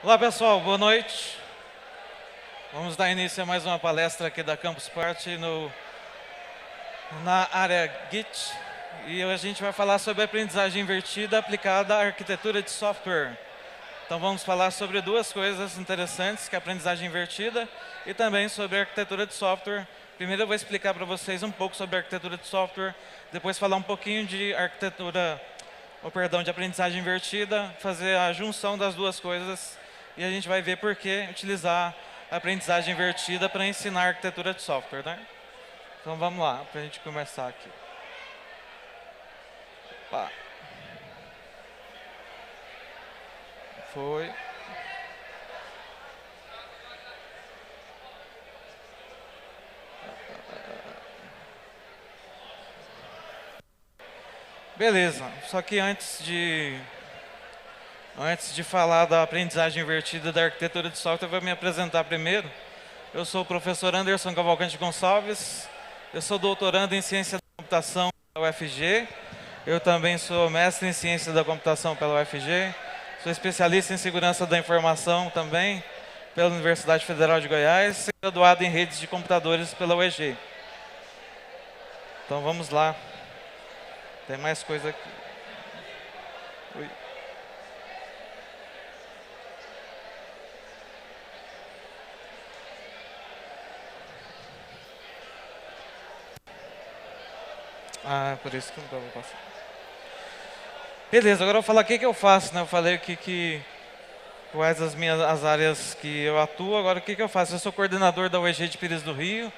Olá pessoal, boa noite. Vamos dar início a mais uma palestra aqui da Campus Party na área Git. E a gente vai falar sobre aprendizagem invertida aplicada à arquitetura de software. Então vamos falar sobre duas coisas interessantes, que é a aprendizagem invertida e também sobre a arquitetura de software. Primeiro eu vou explicar para vocês um pouco sobre a arquitetura de software, depois falar um pouquinho de de aprendizagem invertida, fazer a junção das duas coisas e a gente vai ver por que utilizar a aprendizagem invertida para ensinar arquitetura de software, né? Então vamos lá, para a gente começar aqui. Opa. Foi. Beleza, só que antes de falar da aprendizagem invertida da arquitetura de software, eu vou me apresentar primeiro. Eu sou o professor Anderson Cavalcante Gonçalves, eu sou doutorando em Ciência da Computação pela UFG, eu também sou mestre em Ciência da Computação pela UFG, sou especialista em Segurança da Informação também pela Universidade Federal de Goiás, e graduado em Redes de Computadores pela UEG. Então vamos lá, tem mais coisa aqui. Ui. Ah, por isso que não estava passando. Beleza, agora eu vou falar o que eu faço, né? Eu falei quais as áreas que eu atuo, agora o que eu faço? Eu sou coordenador da UEG de Pires do Rio,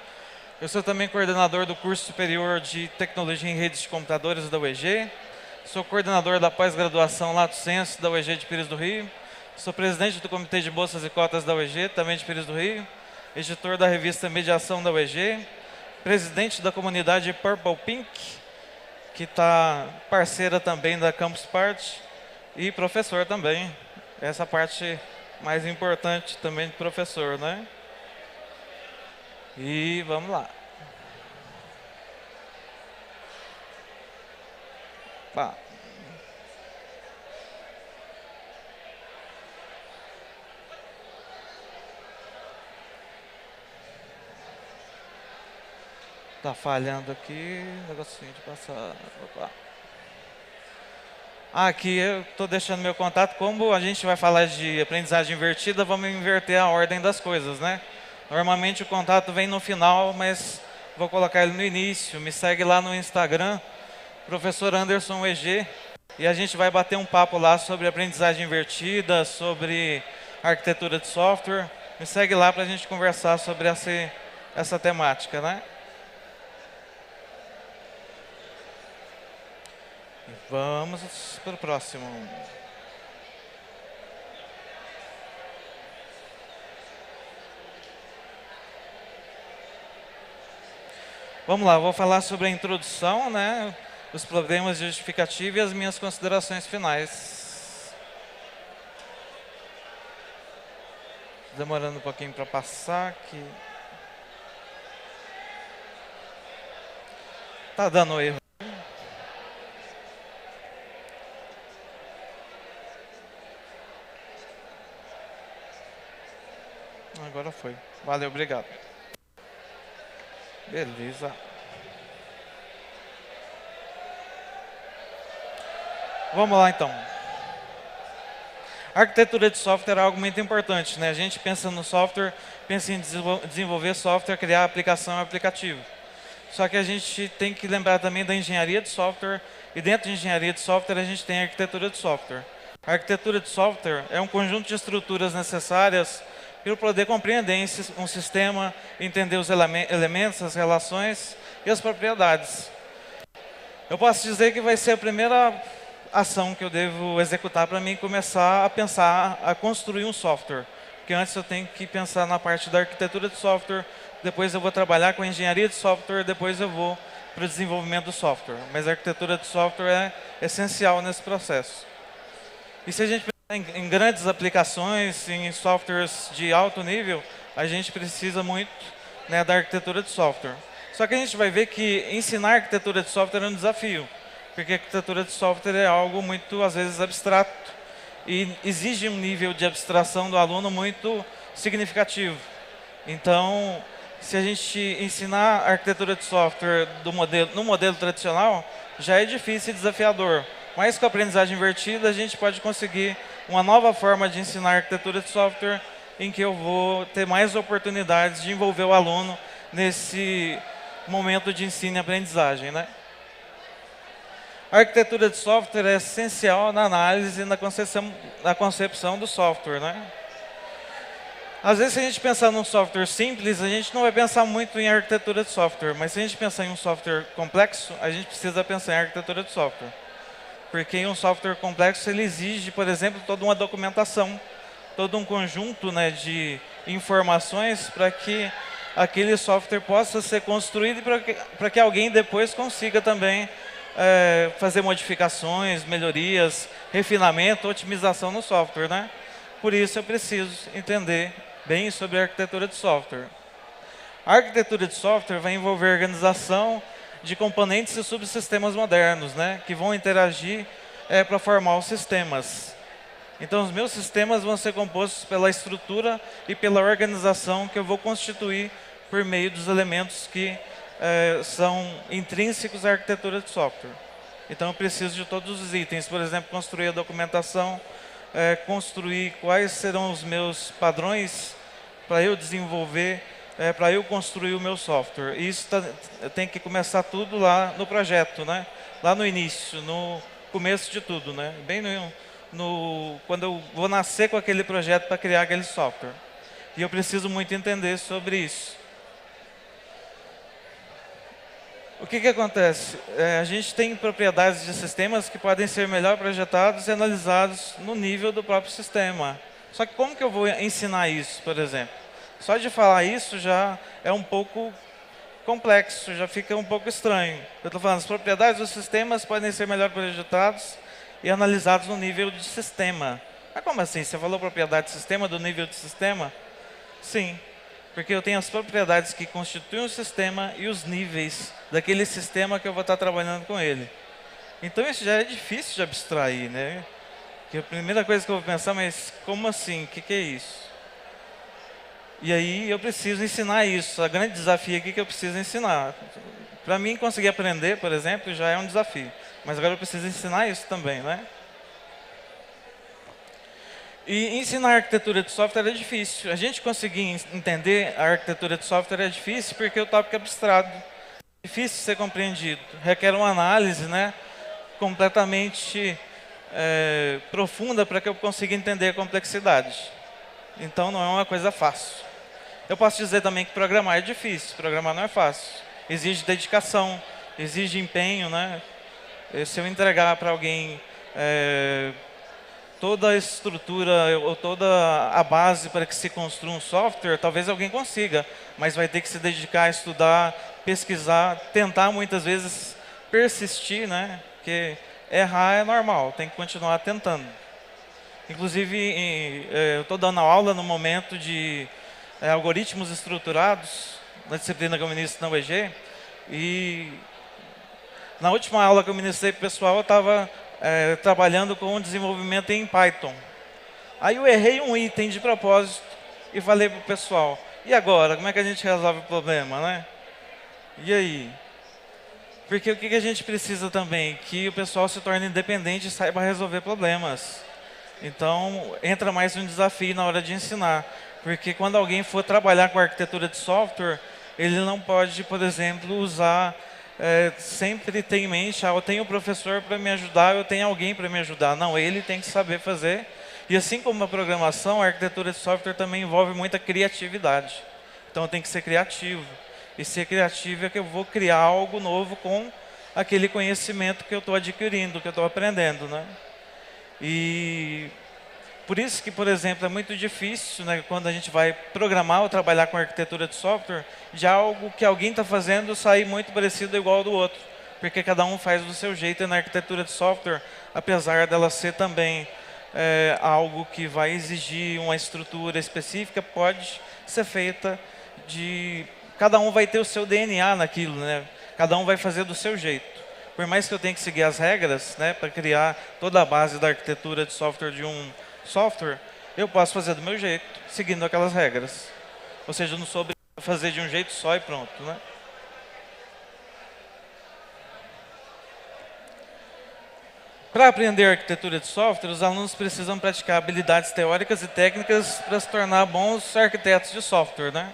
eu sou também coordenador do curso superior de Tecnologia em Redes de Computadores da UEG, sou coordenador da pós-graduação Lato Sensu da UEG de Pires do Rio, sou presidente do Comitê de Bolsas e Cotas da UEG, também de Pires do Rio, editor da revista Mediação da UEG, presidente da comunidade Purple Pink, que está parceira também da Campus Party, e professor também. Essa parte mais importante também de professor, né? E vamos lá. Bah. Tá falhando aqui, negocinho de passar. Opa. Aqui eu estou deixando meu contato. Como a gente vai falar de aprendizagem invertida, vamos inverter a ordem das coisas, né? Normalmente o contato vem no final, mas vou colocar ele no início. Me segue lá no Instagram, professor Anderson EG, e a gente vai bater um papo lá sobre aprendizagem invertida, sobre arquitetura de software. Me segue lá para a gente conversar sobre essa temática, né? Vamos para o próximo. Vamos lá, vou falar sobre a introdução, né? Os problemas de justificativa e as minhas considerações finais. Demorando um pouquinho para passar aqui. Tá dando erro. Agora foi. Valeu, obrigado. Beleza. Vamos lá então. A arquitetura de software é algo muito importante, né? A gente pensa no software, pensa em desenvolver software, criar aplicação e aplicativo. Só que a gente tem que lembrar também da engenharia de software, e dentro de engenharia de software a gente tem a arquitetura de software. A arquitetura de software é um conjunto de estruturas necessárias para poder compreender um sistema, entender os elementos, as relações e as propriedades. Eu posso dizer que vai ser a primeira ação que eu devo executar para mim começar a pensar, a construir um software. Porque antes eu tenho que pensar na parte da arquitetura de software, depois eu vou trabalhar com a engenharia de software, depois eu vou para o desenvolvimento do software. Mas a arquitetura de software é essencial nesse processo. E se a gente pensar em grandes aplicações, em softwares de alto nível, a gente precisa muito, né, da arquitetura de software. Só que a gente vai ver que ensinar arquitetura de software é um desafio, porque a arquitetura de software é algo muito, às vezes, abstrato. e exige um nível de abstração do aluno muito significativo. Então, se a gente ensinar a arquitetura de software no modelo tradicional, já é difícil e desafiador. Mas com a aprendizagem invertida, a gente pode conseguir uma nova forma de ensinar arquitetura de software em que eu vou ter mais oportunidades de envolver o aluno nesse momento de ensino e aprendizagem, né? A arquitetura de software é essencial na análise e na concepção do software, né? Às vezes, se a gente pensar num software simples, a gente não vai pensar muito em arquitetura de software, mas se a gente pensar em um software complexo, a gente precisa pensar em arquitetura de software. Porque um software complexo, ele exige, por exemplo, toda uma documentação, todo um conjunto, né, de informações para que aquele software possa ser construído e para que alguém depois consiga também fazer modificações, melhorias, refinamento, otimização no software, né? Por isso eu preciso entender bem sobre a arquitetura de software. A arquitetura de software vai envolver a organização de componentes e subsistemas modernos, né, que vão interagir para formar os sistemas. Então, os meus sistemas vão ser compostos pela estrutura e pela organização que eu vou constituir por meio dos elementos que são intrínsecos à arquitetura de software. Então, eu preciso de todos os itens, por exemplo, construir a documentação, construir quais serão os meus padrões para eu desenvolver, para eu construir o meu software. E isso tem que começar tudo lá no projeto, né? Lá no início, no começo de tudo, né? Bem quando eu vou nascer com aquele projeto para criar aquele software. E eu preciso muito entender sobre isso. O que acontece? A gente tem propriedades de sistemas que podem ser melhor projetados e analisados no nível do próprio sistema. Só que como que eu vou ensinar isso, por exemplo? Só de falar isso já é um pouco complexo, já fica um pouco estranho. Eu estou falando, as propriedades dos sistemas podem ser melhor projetados e analisados no nível de sistema. Mas como assim? Você falou propriedade de sistema do nível de sistema? Sim, porque eu tenho as propriedades que constituem o sistema e os níveis daquele sistema que eu vou estar trabalhando com ele. Então isso já é difícil de abstrair, né? Que a primeira coisa que eu vou pensar, mas como assim? O que é isso? E aí eu preciso ensinar isso. O grande desafio aqui é que eu preciso ensinar. Para mim conseguir aprender, por exemplo, já é um desafio. Mas agora eu preciso ensinar isso também, né? E ensinar a arquitetura de software é difícil. A gente conseguir entender a arquitetura de software é difícil porque o tópico é abstrato. É difícil de ser compreendido. Requer uma análise, né, completamente profunda para que eu consiga entender a complexidade. Então não é uma coisa fácil. Eu posso dizer também que programar é difícil. Programar não é fácil. Exige dedicação, exige empenho, né? Se eu entregar para alguém toda a estrutura ou toda a base para que se construa um software, talvez alguém consiga, mas vai ter que se dedicar a estudar, pesquisar, tentar muitas vezes persistir, né? Porque errar é normal, tem que continuar tentando. Inclusive, eu estou dando aula no momento de algoritmos estruturados, na disciplina que eu ministro na UEG, e na última aula que eu ministrei para o pessoal, eu estava trabalhando com um desenvolvimento em Python. Aí eu errei um item de propósito e falei para o pessoal, e agora, como é que a gente resolve o problema, né? E aí? Porque o que a gente precisa também? Que o pessoal se torne independente e saiba resolver problemas. Então, entra mais um desafio na hora de ensinar. Porque quando alguém for trabalhar com arquitetura de software, ele não pode, por exemplo, usar, sempre ter em mente, eu tenho um professor para me ajudar, eu tenho alguém para me ajudar. Não, ele tem que saber fazer. E assim como a programação, a arquitetura de software também envolve muita criatividade. Então, eu tenho que ser criativo. E ser criativo é que eu vou criar algo novo com aquele conhecimento que eu estou adquirindo, que eu estou aprendendo, né? E por isso que, por exemplo, é muito difícil, né, quando a gente vai programar ou trabalhar com arquitetura de software, de algo que alguém está fazendo sair muito parecido igual ao do outro. Porque cada um faz do seu jeito e na arquitetura de software, apesar dela ser também algo que vai exigir uma estrutura específica, pode ser feita de... Cada um vai ter o seu DNA naquilo, né? Cada um vai fazer do seu jeito. Por mais que eu tenha que seguir as regras, né, para criar toda a base da arquitetura de software de um software, eu posso fazer do meu jeito, seguindo aquelas regras. Ou seja, eu não sou obrigado a fazer de um jeito só e pronto, né? Para aprender arquitetura de software, os alunos precisam praticar habilidades teóricas e técnicas para se tornar bons arquitetos de software, né?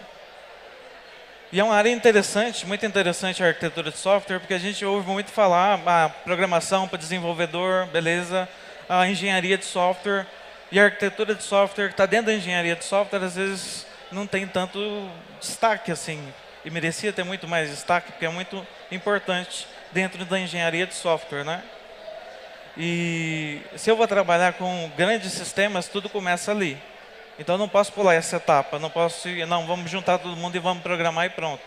E é uma área interessante, muito interessante a arquitetura de software, porque a gente ouve muito falar a programação para desenvolvedor, beleza, a engenharia de software e a arquitetura de software que está dentro da engenharia de software, às vezes não tem tanto destaque assim, e merecia ter muito mais destaque, porque é muito importante dentro da engenharia de software, né? E se eu vou trabalhar com grandes sistemas, tudo começa ali. Então, eu não posso pular essa etapa, não posso, não, vamos juntar todo mundo e vamos programar e pronto.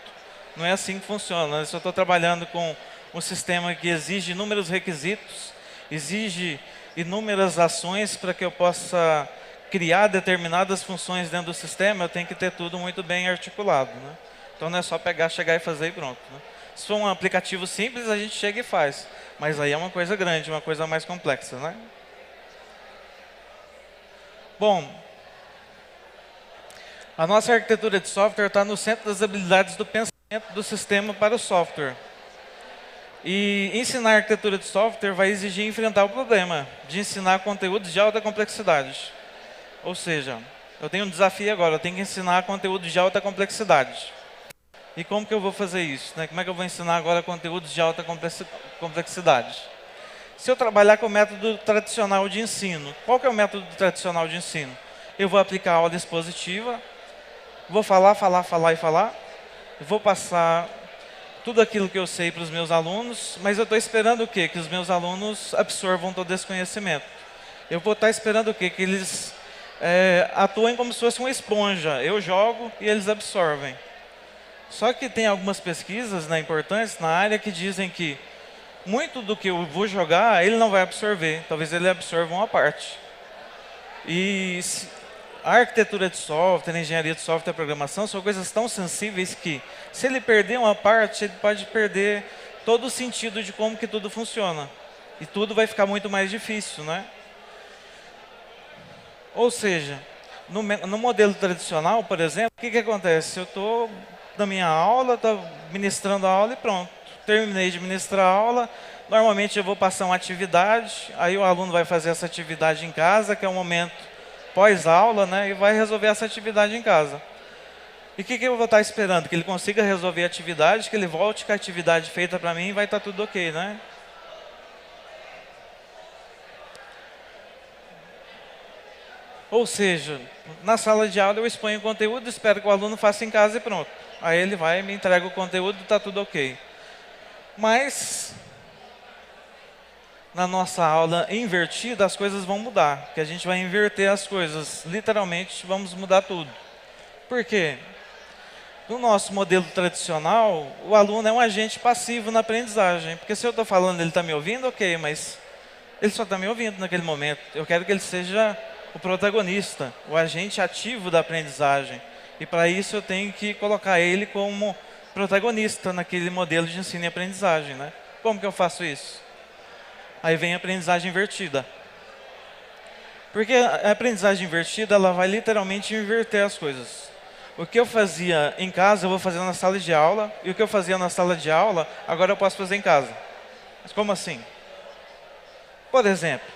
Não é assim que funciona. Se eu estou trabalhando com um sistema que exige inúmeros requisitos, exige inúmeras ações para que eu possa criar determinadas funções dentro do sistema, eu tenho que ter tudo muito bem articulado, né? Então, não é só pegar, chegar e fazer e pronto, né? Se for um aplicativo simples, a gente chega e faz. Mas aí é uma coisa grande, uma coisa mais complexa, né? Bom, a nossa arquitetura de software está no centro das habilidades do pensamento do sistema para o software. E ensinar arquitetura de software vai exigir enfrentar o problema de ensinar conteúdos de alta complexidade. Ou seja, eu tenho um desafio agora, eu tenho que ensinar conteúdos de alta complexidade. E como que eu vou fazer isso, né? Como é que eu vou ensinar agora conteúdos de alta complexidade? Se eu trabalhar com o método tradicional de ensino, qual que é o método tradicional de ensino? Eu vou aplicar a aula expositiva, vou falar, vou passar tudo aquilo que eu sei para os meus alunos, mas eu estou esperando o quê? Que os meus alunos absorvam todo esse conhecimento. Eu vou estar esperando o quê? Que eles atuem como se fosse uma esponja. Eu jogo e eles absorvem. Só que tem algumas pesquisas, né, importantes na área que dizem que muito do que eu vou jogar, ele não vai absorver. Talvez ele absorva uma parte. E a arquitetura de software, a engenharia de software e a programação são coisas tão sensíveis que, se ele perder uma parte, ele pode perder todo o sentido de como que tudo funciona. E tudo vai ficar muito mais difícil, né? Ou seja, no modelo tradicional, por exemplo, o que acontece? Eu estou na minha aula, estou ministrando a aula e pronto. Terminei de ministrar a aula, normalmente eu vou passar uma atividade, aí o aluno vai fazer essa atividade em casa, que é um momento pós-aula, né, e vai resolver essa atividade em casa. E o que eu vou estar esperando? Que ele consiga resolver a atividade, que ele volte com a atividade feita para mim e vai estar tudo ok, né? Ou seja, na sala de aula eu exponho o conteúdo, espero que o aluno faça em casa e pronto. Aí ele vai, me entrega o conteúdo e está tudo ok. Mas, na nossa aula invertida, as coisas vão mudar. Porque a gente vai inverter as coisas. Literalmente, vamos mudar tudo. Por quê? No nosso modelo tradicional, o aluno é um agente passivo na aprendizagem. Porque se eu estou falando, ele está me ouvindo, ok, mas ele só está me ouvindo naquele momento. Eu quero que ele seja o protagonista, o agente ativo da aprendizagem. E para isso eu tenho que colocar ele como protagonista naquele modelo de ensino e aprendizagem, né? Como que eu faço isso? Aí vem a aprendizagem invertida. Porque a aprendizagem invertida, ela vai literalmente inverter as coisas. O que eu fazia em casa, eu vou fazer na sala de aula, e o que eu fazia na sala de aula, agora eu posso fazer em casa. Mas como assim? Por exemplo,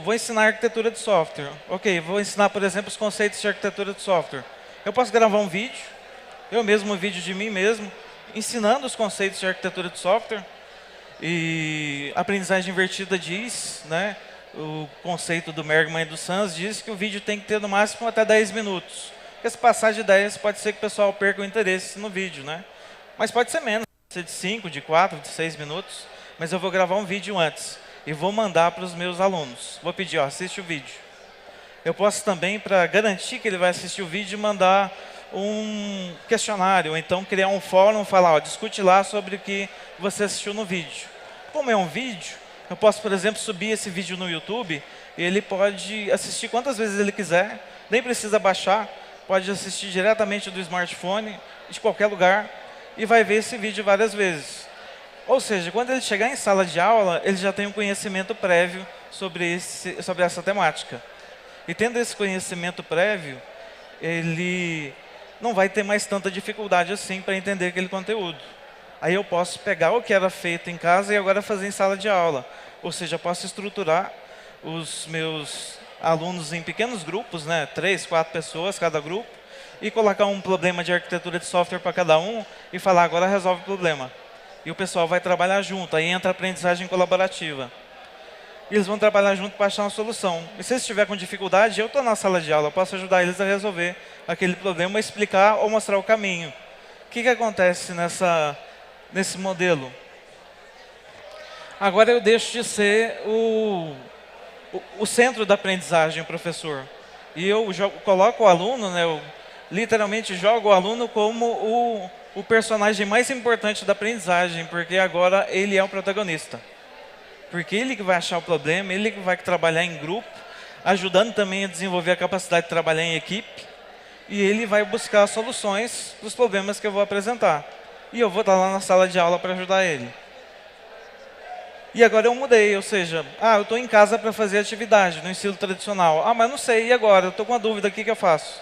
vou ensinar arquitetura de software. Ok, vou ensinar, por exemplo, os conceitos de arquitetura de software. Eu posso gravar um vídeo, um vídeo de mim mesmo, ensinando os conceitos de arquitetura de software. E a aprendizagem invertida diz, né, o conceito do Mergman e do Sans diz que o vídeo tem que ter no máximo até 10 minutos. Porque se passar de 10, pode ser que o pessoal perca o interesse no vídeo, né? Mas pode ser menos, pode ser de 5, de 4, de 6 minutos. Mas eu vou gravar um vídeo antes e vou mandar para os meus alunos. Vou pedir, ó, assiste o vídeo. Eu posso também, para garantir que ele vai assistir o vídeo, mandar um questionário, ou então criar um fórum, falar, ó, discute lá sobre o que você assistiu no vídeo. Como é um vídeo, eu posso, por exemplo, subir esse vídeo no YouTube, e ele pode assistir quantas vezes ele quiser, nem precisa baixar, pode assistir diretamente do smartphone, de qualquer lugar, e vai ver esse vídeo várias vezes. Ou seja, quando ele chegar em sala de aula, ele já tem um conhecimento prévio sobre essa temática. E tendo esse conhecimento prévio, ele não vai ter mais tanta dificuldade assim para entender aquele conteúdo. Aí eu posso pegar o que era feito em casa e agora fazer em sala de aula. Ou seja, eu posso estruturar os meus alunos em pequenos grupos, né? 3, 4 pessoas cada grupo, e colocar um problema de arquitetura de software para cada um e falar, agora resolve o problema. E o pessoal vai trabalhar junto, aí entra a aprendizagem colaborativa. E eles vão trabalhar junto para achar uma solução. E se eles estiverem com dificuldade, eu estou na sala de aula, eu posso ajudar eles a resolver aquele problema, explicar ou mostrar o caminho. O que acontece nesse modelo? Agora eu deixo de ser o centro da aprendizagem, o professor. E eu coloco o aluno, né, eu literalmente jogo o aluno como o personagem mais importante da aprendizagem, porque agora ele é o protagonista. Porque ele que vai achar o problema, ele que vai trabalhar em grupo, ajudando também a desenvolver a capacidade de trabalhar em equipe, e ele vai buscar soluções para os problemas que eu vou apresentar. E eu vou estar lá na sala de aula para ajudar ele. E agora eu mudei, ou seja, eu estou em casa para fazer atividade no estilo tradicional. Mas não sei, e agora? Eu estou com uma dúvida, o que eu faço?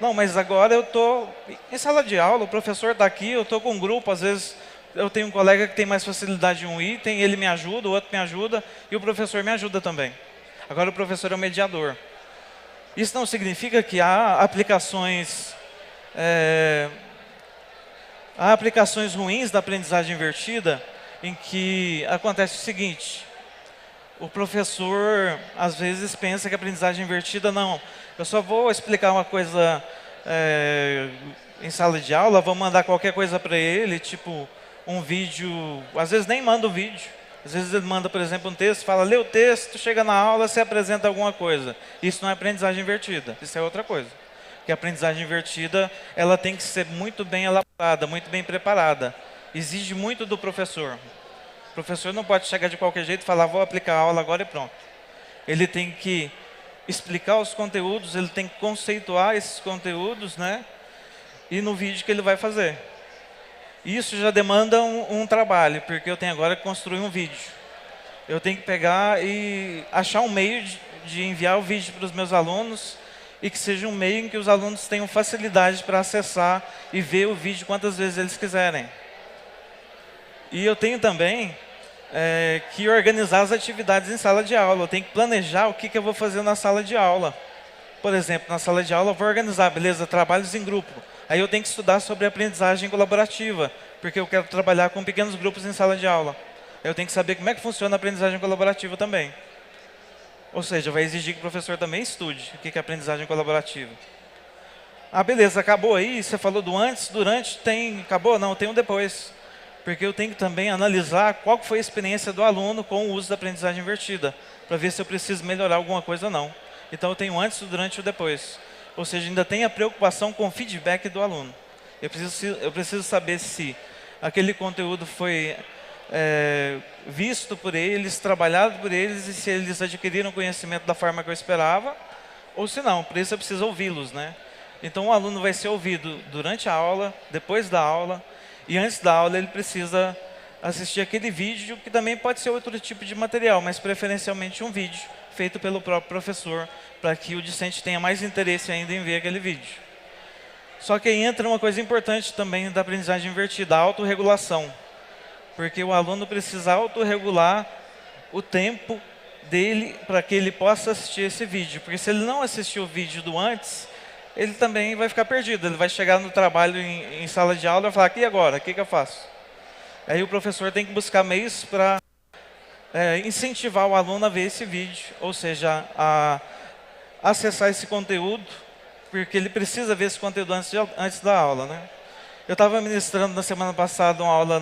Não, mas agora eu estou em sala de aula, o professor está aqui, eu estou com um grupo, às vezes eu tenho um colega que tem mais facilidade em um item, ele me ajuda, o outro me ajuda, e o professor me ajuda também. Agora o professor é o mediador. Isso não significa que há aplicações ruins da aprendizagem invertida, em que acontece o seguinte: o professor às vezes pensa que a aprendizagem invertida, não, eu só vou explicar uma coisa em sala de aula, vou mandar qualquer coisa para ele, tipo um vídeo, às vezes nem manda o vídeo, às vezes ele manda, por exemplo, um texto, fala, lê o texto, chega na aula, você apresenta alguma coisa. Isso não é aprendizagem invertida, isso é outra coisa. Porque a aprendizagem invertida, ela tem que ser muito bem elaborada, muito bem preparada. Exige muito do professor. O professor não pode chegar de qualquer jeito e falar, vou aplicar a aula agora e pronto. Ele tem que explicar os conteúdos, ele tem que conceituar esses conteúdos, né? E no vídeo que ele vai fazer. Isso já demanda um trabalho, porque eu tenho agora que construir um vídeo. Eu tenho que pegar e achar um meio de enviar o vídeo para os meus alunos e que seja um meio em que os alunos tenham facilidade para acessar e ver o vídeo quantas vezes eles quiserem. E eu tenho também que organizar as atividades em sala de aula. Eu tenho que planejar o que eu vou fazer na sala de aula. Por exemplo, na sala de aula eu vou organizar, beleza, trabalhos em grupo. Aí eu tenho que estudar sobre aprendizagem colaborativa, porque eu quero trabalhar com pequenos grupos em sala de aula. Eu tenho que saber como é que funciona a aprendizagem colaborativa também. Ou seja, vai exigir que o professor também estude o que é aprendizagem colaborativa. Beleza, acabou aí, você falou do antes, durante, acabou? Não, tem um depois. Porque eu tenho que também analisar qual foi a experiência do aluno com o uso da aprendizagem invertida, para ver se eu preciso melhorar alguma coisa ou não. Então eu tenho o antes, o durante e o depois. Ou seja, ainda tem a preocupação com o feedback do aluno. Eu preciso saber se aquele conteúdo foi visto por eles, trabalhado por eles, e se eles adquiriram conhecimento da forma que eu esperava, ou se não. Por isso eu preciso ouvi-los, né? Então o aluno vai ser ouvido durante a aula, depois da aula, e antes da aula ele precisa assistir aquele vídeo, que também pode ser outro tipo de material, mas preferencialmente um vídeo feito pelo próprio professor, para que o discente tenha mais interesse ainda em ver aquele vídeo. Só que aí entra uma coisa importante também da aprendizagem invertida, a autorregulação. Porque o aluno precisa autorregular o tempo dele para que ele possa assistir esse vídeo. Porque se ele não assistir o vídeo do antes, ele também vai ficar perdido. Ele vai chegar no trabalho em sala de aula e vai falar, e agora? O que eu faço? Aí o professor tem que buscar meios para incentivar o aluno a ver esse vídeo, ou seja, a acessar esse conteúdo, porque ele precisa ver esse conteúdo antes da aula, né? Eu estava ministrando na semana passada uma aula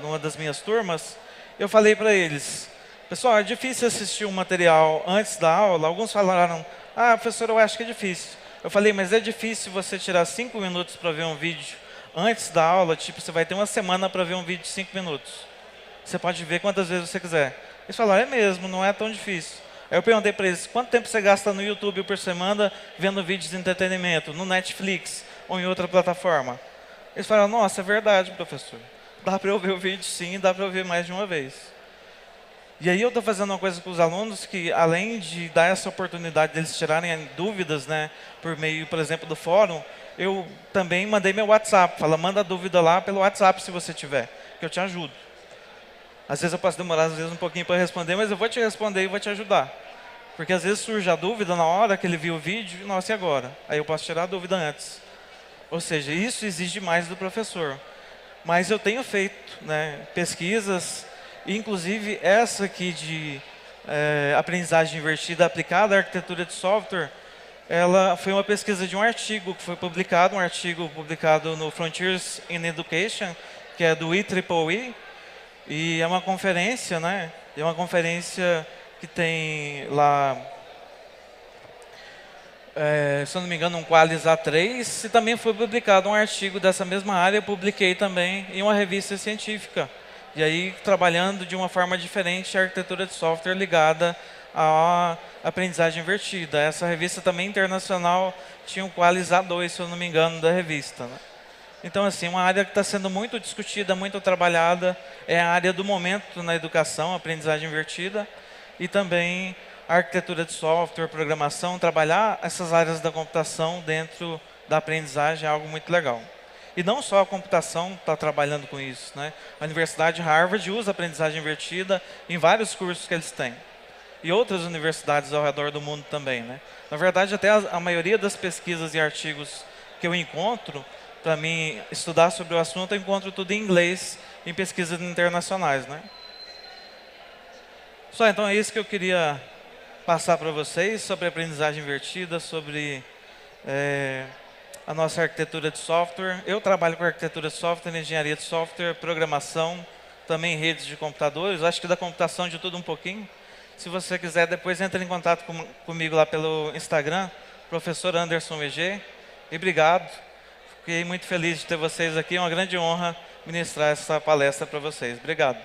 numa das minhas turmas, eu falei para eles, pessoal, é difícil assistir um material antes da aula? Alguns falaram, professor, eu acho que é difícil. Eu falei, mas é difícil você tirar 5 minutos para ver um vídeo antes da aula? Tipo, você vai ter uma semana para ver um vídeo de 5 minutos. Você pode ver quantas vezes você quiser. Eles falaram, é mesmo, não é tão difícil. Aí eu perguntei para eles, quanto tempo você gasta no YouTube por semana vendo vídeos de entretenimento, no Netflix ou em outra plataforma? Eles falaram, nossa, é verdade, professor. Dá para eu ver o vídeo sim, dá para eu ver mais de uma vez. E aí eu estou fazendo uma coisa com os alunos que, além de dar essa oportunidade deles tirarem dúvidas, né, por meio, por exemplo, do fórum, eu também mandei meu WhatsApp. Fala, manda a dúvida lá pelo WhatsApp se você tiver, que eu te ajudo. Às vezes eu posso demorar, às vezes um pouquinho para responder, mas eu vou te responder e vou te ajudar. Porque às vezes surge a dúvida na hora que ele viu o vídeo, nossa, e agora? Aí eu posso tirar a dúvida antes. Ou seja, isso exige mais do professor. Mas eu tenho feito, né, pesquisas, inclusive essa aqui de aprendizagem invertida aplicada à arquitetura de software, ela foi uma pesquisa de um artigo que foi publicado, um artigo publicado no Frontiers in Education, que é do IEEE, e é uma conferência, né? É uma conferência que tem lá, se eu não me engano, um Qualis A3, e também foi publicado um artigo dessa mesma área, eu publiquei também em uma revista científica. E aí, trabalhando de uma forma diferente a arquitetura de software ligada à aprendizagem invertida. Essa revista também internacional tinha um Qualis A2, se eu não me engano, da revista, né? Então, assim, uma área que está sendo muito discutida, muito trabalhada, é a área do momento na educação, aprendizagem invertida, e também a arquitetura de software, programação, trabalhar essas áreas da computação dentro da aprendizagem é algo muito legal. E não só a computação está trabalhando com isso, né? A Universidade de Harvard usa aprendizagem invertida em vários cursos que eles têm. E outras universidades ao redor do mundo também, né? Na verdade, até a maioria das pesquisas e artigos que eu encontro, para mim estudar sobre o assunto, eu encontro tudo em inglês, em pesquisas internacionais, né? Só então é isso que eu queria passar para vocês sobre aprendizagem invertida, sobre a nossa arquitetura de software. Eu trabalho com arquitetura de software, engenharia de software, programação, também redes de computadores. Acho que da computação de tudo um pouquinho. Se você quiser, depois entre em contato comigo lá pelo Instagram, professor Anderson EG. E obrigado. Fiquei muito feliz de ter vocês aqui. É uma grande honra ministrar essa palestra para vocês. Obrigado.